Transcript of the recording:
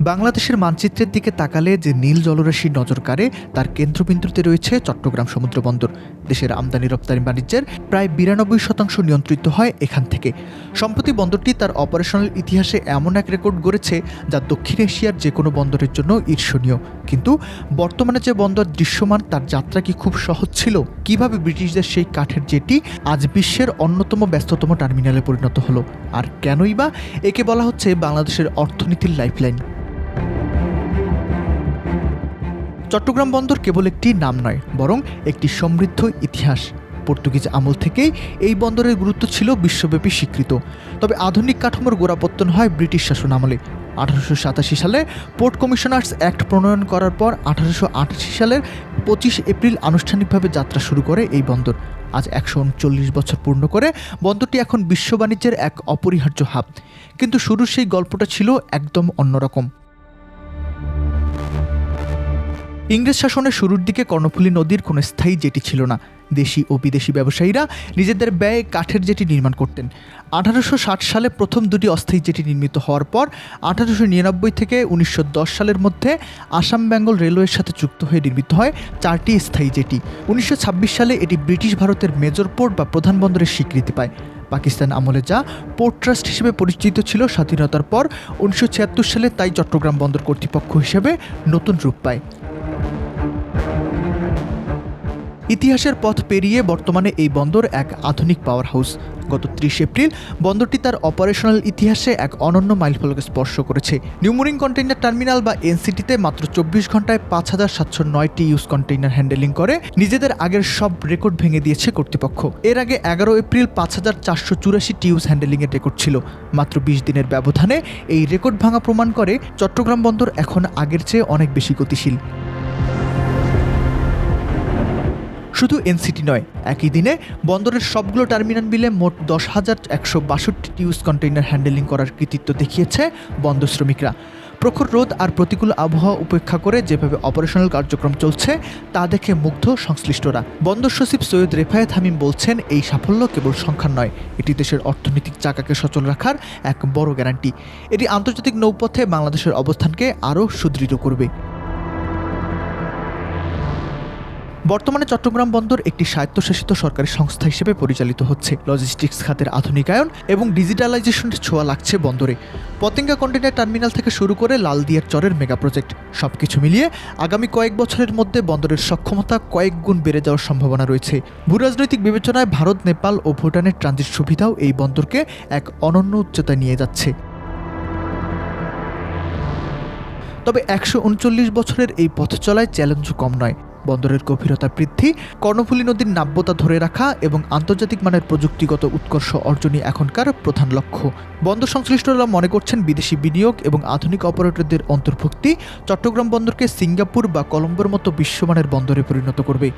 বাংলাদেশের মানচিত্রের দিকে তাকালে যে নীল জলরাশি নজর কাড়ে তার কেন্দ্রবিন্দুতে রয়েছে চট্টগ্রাম সমুদ্র বন্দর। দেশের আমদানি রপ্তানি বাণিজ্যের প্রায় 92% নিয়ন্ত্রিত হয় এখান থেকে। সম্প্রতি বন্দরটি তার অপারেশনাল ইতিহাসে এমন এক রেকর্ড গড়েছে যা দক্ষিণ এশিয়ার যে কোনো বন্দরের জন্য ঈর্ষণীয়। কিন্তু বর্তমানে যে বন্দর দৃশ্যমান তার যাত্রা কি খুব সহজ ছিল? কিভাবে ব্রিটিশদের সেই কাঠের জেটি আজ বিশ্বের অন্যতম ব্যস্ততম টার্মিনালে পরিণত হলো? আর কেনই বা একে বলা হচ্ছে বাংলাদেশের অর্থনীতির লাইফলাইন? চট্টগ্রাম বন্দর কেবল একটি নাম নয়, বরং একটি সমৃদ্ধ ইতিহাস। পর্তুগিজ আমল থেকেই এই বন্দরের গুরুত্ব ছিল বিশ্বব্যাপী স্বীকৃত। তবে আধুনিক কাঠামোর গোড়াপত্তন হয় ব্রিটিশ শাসন আমলে। 1887 সালে পোর্ট কমিশনার্স অ্যাক্ট প্রণয়ন করার পর 1888 সালের 25 এপ্রিল আনুষ্ঠানিকভাবে যাত্রা শুরু করে এই বন্দর। আজ 139 বছর পূর্ণ করে বন্দরটি এখন বিশ্ব বাণিজ্যের এক অপরিহার্য হাব। কিন্তু শুরুর সেই গল্পটা ছিল একদম অন্যরকম। ইংরেজ শাসনের শুরুর দিকে কর্ণফুলী নদীর কোনো স্থায়ী জেটি ছিল না। দেশি ও বিদেশি ব্যবসায়ীরা নিজেদের ব্যয়ে কাঠের জেটি নির্মাণ করতেন। 1860 সালে প্রথম দুটি অস্থায়ী জেটি নির্মিত হওয়ার পর 1899 থেকে 1910 সালের মধ্যে আসাম বেঙ্গল রেলওয়ের সাথে যুক্ত হয়ে নির্মিত হয় 4টি স্থায়ী জেটি। 1926 সালে এটি ব্রিটিশ ভারতের মেজর পোর্ট বা প্রধান বন্দরের স্বীকৃতি পায়। পাকিস্তান আমলে যা পোর্ট ট্রাস্ট হিসেবে পরিচিত ছিল, স্বাধীনতার পর 1976 সালে তাই চট্টগ্রাম বন্দর কর্তৃপক্ষ হিসেবে নতুন রূপ পায়। ইতিহাসের পথ পেরিয়ে বর্তমানে এই বন্দর এক আধুনিক পাওয়ার হাউস। গত 30 এপ্রিল বন্দরটি তার অপারেশনাল ইতিহাসে এক অনন্য মাইলফলকে স্পর্শ করেছে। নিউমোরিং কন্টেইনার টার্মিনাল বা এনসিটিতে মাত্র 24 ঘন্টায় 5709টি ইউজ কন্টেইনার হ্যান্ডেলিং করে নিজেদের আগের সব রেকর্ড ভেঙে দিয়েছে কর্তৃপক্ষ। এর আগে 11 এপ্রিল 5484টি ইউজ হ্যান্ডেলিংয়ের রেকর্ড ছিল। মাত্র 20 দিনের ব্যবধানে এই রেকর্ড ভাঙা প্রমাণ করে চট্টগ্রাম বন্দর এখন আগের চেয়ে অনেক বেশি গতিশীল। শুধু এনসিটি নয়, একই দিনে বন্দরের সবগুলো টার্মিনাল মিলে মোট 10,162টি ইউজ কন্টেইনার হ্যান্ডেলিং করার কৃতিত্ব দেখিয়েছে বন্দর শ্রমিকরা। প্রখর রোদ আর প্রতিকূল আবহাওয়া উপেক্ষা করে যেভাবে অপারেশনাল কার্যক্রম চলছে তা দেখে মুগ্ধ সংশ্লিষ্টরা। বন্দর সচিব সৈয়দ রেফায়েত হামিম বলছেন, এই সাফল্য কেবল সংখ্যার নয়, এটি দেশের অর্থনৈতিক চাকাকে সচল রাখার এক বড় গ্যারান্টি। এটি আন্তর্জাতিক নৌপথে বাংলাদেশের অবস্থানকে আরও সুদৃঢ় করবে। বর্তমানে চট্টগ্রাম বন্দর একটি স্বায়ত্তশাসিত সরকারি সংস্থা হিসেবে পরিচালিত হচ্ছে। লজিস্টিক্স খাতের আধুনিকায়ন এবং ডিজিটালাইজেশনের ছোঁয়া লাগছে বন্দরে। পতেঙ্গা কন্টেইনার টার্মিনাল থেকে শুরু করে লালদিয়ার চরের মেগা প্রজেক্ট, সবকিছু মিলিয়ে আগামী কয়েক বছরের মধ্যে বন্দরের সক্ষমতা কয়েক গুণ বেড়ে যাওয়ার সম্ভাবনা রয়েছে। ভূরাজনৈতিক বিবেচনায় ভারত, নেপাল ও ভুটানের ট্রানজিট সুবিধাও এই বন্দরকে এক অনন্য উচ্চতায় নিয়ে যাচ্ছে। তবে 139 বছরের এই পথ চলায় চ্যালেঞ্জও কম নয়। বন্দরের গভীরতা বৃদ্ধি, কর্ণফুলী নদীর নাব্যতা ধরে রাখা এবং আন্তর্জাতিক মানের প্রযুক্তিগত উৎকর্ষ অর্জনই এখনকার প্রধান লক্ষ্য। বন্দর সংশ্লিষ্টরা মনে করছেন, বিদেশি বিনিয়োগ এবং আধুনিক অপারেটরদের অন্তর্ভুক্তি চট্টগ্রাম বন্দরকে সিঙ্গাপুর বা কলম্বোর মতো বিশ্বমানের বন্দরে পরিণত করবে।